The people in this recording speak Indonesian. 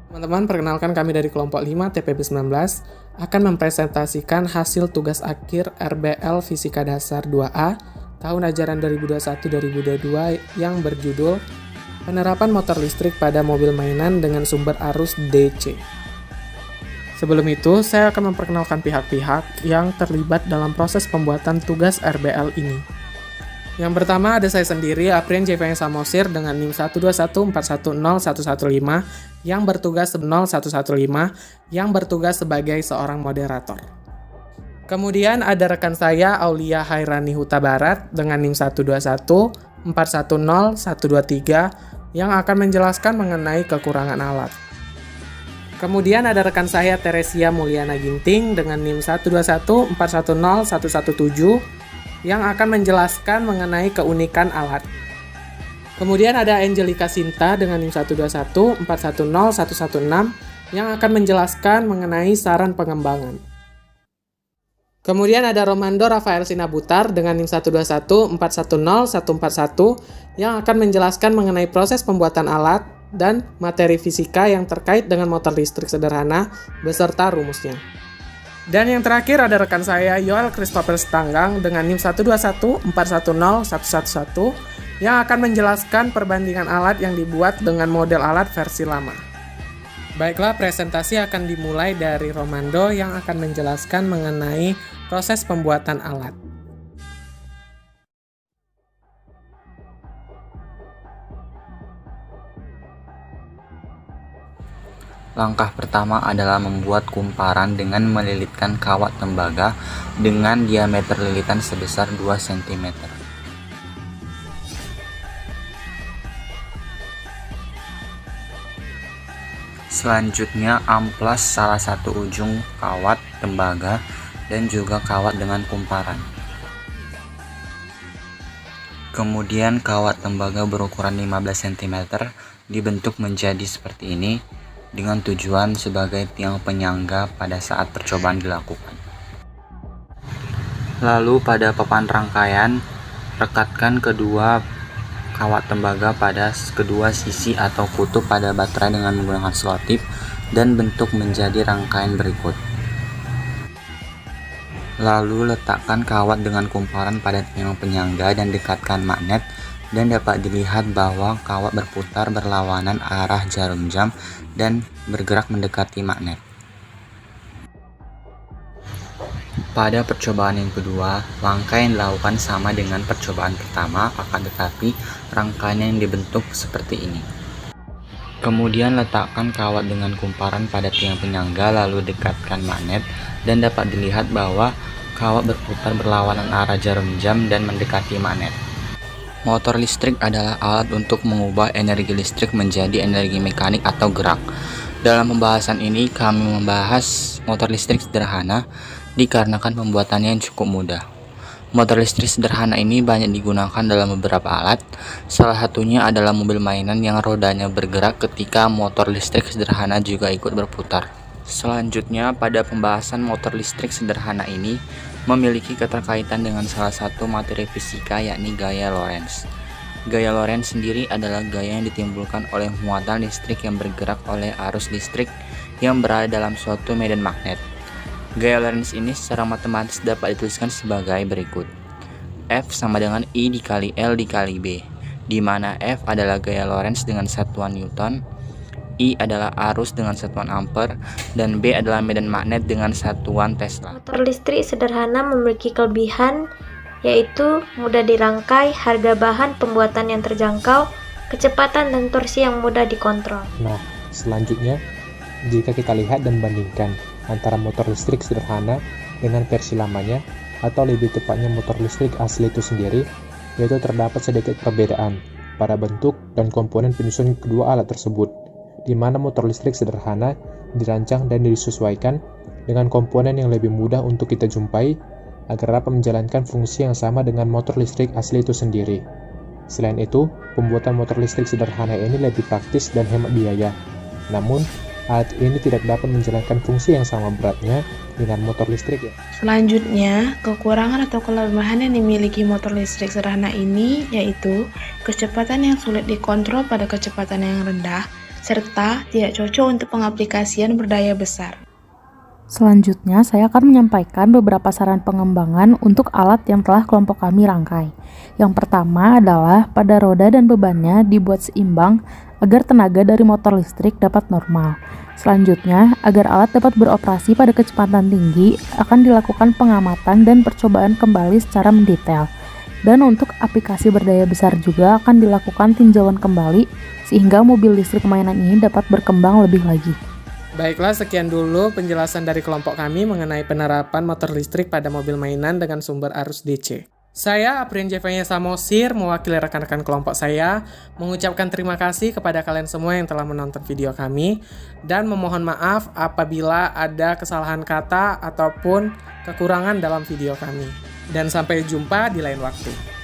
Teman-teman, perkenalkan kami dari kelompok 5 TPB19 akan mempresentasikan hasil tugas akhir RBL Fisika Dasar 2A tahun ajaran 2021-2022 yang berjudul Penerapan Motor Listrik pada Mobil Mainan dengan Sumber Arus DC. Sebelum itu, saya akan memperkenalkan pihak-pihak yang terlibat dalam proses pembuatan tugas RBL ini. Yang pertama ada saya sendiri, Aprien Jeveng Samosir dengan NIM 121410115 yang bertugas sebagai seorang moderator. Kemudian ada rekan saya Aulia Hairani Huta Barat dengan NIM 121410123 yang akan menjelaskan mengenai kekurangan alat. Kemudian ada rekan saya Teresia Mulyana Ginting dengan NIM 121410117 yang akan menjelaskan mengenai keunikan alat. Kemudian ada Angelika Sinta dengan NIM 121410116 yang akan menjelaskan mengenai saran pengembangan. Kemudian ada Romando Rafael Sinabutar dengan NIM 121410141 yang akan menjelaskan mengenai proses pembuatan alat dan materi fisika yang terkait dengan motor listrik sederhana beserta rumusnya. Dan yang terakhir ada rekan saya Yoel Christopher Stanggang dengan NIM 121410111 yang akan menjelaskan perbandingan alat yang dibuat dengan model alat versi lama. Baiklah, presentasi akan dimulai dari Romando yang akan menjelaskan mengenai proses pembuatan alat. Langkah pertama adalah membuat kumparan dengan melilitkan kawat tembaga dengan diameter lilitan sebesar 2 cm. Selanjutnya amplas salah satu ujung kawat tembaga dan juga kawat dengan kumparan. Kemudian kawat tembaga berukuran 15 cm dibentuk menjadi seperti ini dengan tujuan sebagai tiang penyangga pada saat percobaan dilakukan. Lalu pada papan rangkaian, rekatkan kedua kawat tembaga pada kedua sisi atau kutub pada baterai dengan menggunakan selotip dan bentuk menjadi rangkaian berikut. Lalu letakkan kawat dengan kumparan pada tiang penyangga dan dekatkan magnet, dan dapat dilihat bahwa kawat berputar berlawanan arah jarum jam dan bergerak mendekati magnet. Pada percobaan yang kedua, langkah yang dilakukan sama dengan percobaan pertama, akan tetapi rangkaian yang dibentuk seperti ini. Kemudian letakkan kawat dengan kumparan pada tiang penyangga lalu dekatkan magnet, dan dapat dilihat bahwa kawat berputar berlawanan arah jarum jam dan mendekati magnet. Motor listrik adalah alat untuk mengubah energi listrik menjadi energi mekanik atau gerak. Dalam pembahasan ini kami membahas motor listrik sederhana dikarenakan pembuatannya yang cukup mudah. Motor listrik sederhana ini banyak digunakan dalam beberapa alat. Salah satunya adalah mobil mainan yang rodanya bergerak ketika motor listrik sederhana juga ikut berputar. Selanjutnya, pada pembahasan motor listrik sederhana ini memiliki keterkaitan dengan salah satu materi fisika, yakni gaya Lorentz. Gaya Lorentz sendiri adalah gaya yang ditimbulkan oleh muatan listrik yang bergerak oleh arus listrik yang berada dalam suatu medan magnet. Gaya Lorentz ini secara matematis dapat dituliskan sebagai berikut. F sama dengan I dikali L dikali B, di mana F adalah gaya Lorentz dengan satuan Newton, I adalah arus dengan satuan ampere, dan B adalah medan magnet dengan satuan Tesla. Motor listrik sederhana memiliki kelebihan, yaitu mudah dirangkai, harga bahan pembuatan yang terjangkau, kecepatan dan torsi yang mudah dikontrol. Nah, selanjutnya, jika kita lihat dan bandingkan antara motor listrik sederhana dengan versi lamanya, atau lebih tepatnya motor listrik asli itu sendiri, yaitu terdapat sedikit perbedaan pada bentuk dan komponen penyusun kedua alat tersebut, di mana motor listrik sederhana dirancang dan disesuaikan dengan komponen yang lebih mudah untuk kita jumpai agar dapat menjalankan fungsi yang sama dengan motor listrik asli itu sendiri. Selain itu, pembuatan motor listrik sederhana ini lebih praktis dan hemat biaya. Namun, alat ini tidak dapat menjalankan fungsi yang sama beratnya dengan motor listrik. Selanjutnya, kekurangan atau kelemahan yang dimiliki motor listrik sederhana ini yaitu kecepatan yang sulit dikontrol pada kecepatan yang rendah, serta tidak cocok untuk pengaplikasian berdaya besar. Selanjutnya, saya akan menyampaikan beberapa saran pengembangan untuk alat yang telah kelompok kami rangkai. Yang pertama adalah pada roda dan bebannya dibuat seimbang agar tenaga dari motor listrik dapat normal. Selanjutnya, agar alat dapat beroperasi pada kecepatan tinggi, akan dilakukan pengamatan dan percobaan kembali secara mendetail. Dan untuk aplikasi berdaya besar juga akan dilakukan tinjauan kembali sehingga mobil listrik mainan ini dapat berkembang lebih lagi. Baiklah, sekian dulu penjelasan dari kelompok kami mengenai penerapan motor listrik pada mobil mainan dengan sumber arus DC. Saya, Aprin Jevanya Samosir, mewakili rekan-rekan kelompok saya, mengucapkan terima kasih kepada kalian semua yang telah menonton video kami, dan memohon maaf apabila ada kesalahan kata ataupun kekurangan dalam video kami. Dan sampai jumpa di lain waktu.